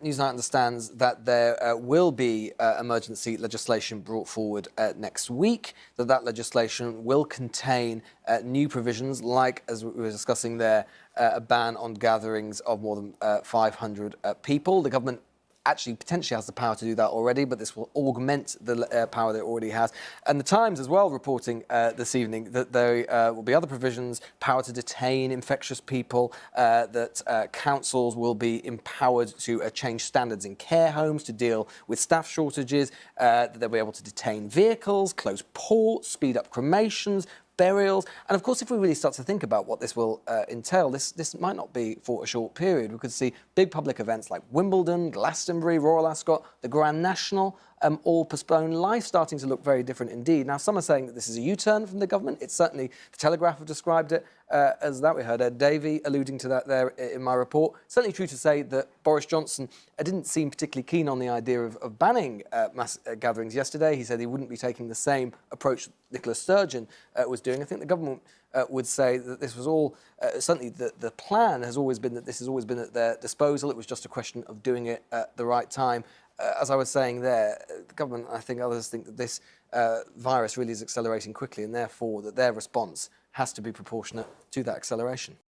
Newsnight understands that there will be emergency legislation brought forward next week, that legislation will contain new provisions like, as we were discussing there, a ban on gatherings of more than 500 people. The government actually potentially has the power to do that already, but this will augment the power that it already has. And the Times as well reporting this evening that there will be other provisions, power to detain infectious people, that councils will be empowered to change standards in care homes to deal with staff shortages, that they'll be able to detain vehicles, close ports, speed up cremations, burials. And of course, if we really start to think about what this will entail, this might not be for a short period. We could see big public events like Wimbledon, Glastonbury, Royal Ascot, the Grand National, all postponed. Life starting to look very different indeed. Now, some are saying that this is a U-turn from the government. It's certainly, the Telegraph have described it as that. We heard Ed Davey alluding to that there in my report. Certainly true to say that Boris Johnson didn't seem particularly keen on the idea of banning mass gatherings yesterday. He said he wouldn't be taking the same approach Nicola Sturgeon was doing. I think the government would say that this was all, certainly the plan has always been that this has always been at their disposal. It was just a question of doing it at the right time. As I was saying there, the government, I think others think that this virus really is accelerating quickly, and therefore that their response has to be proportionate to that acceleration.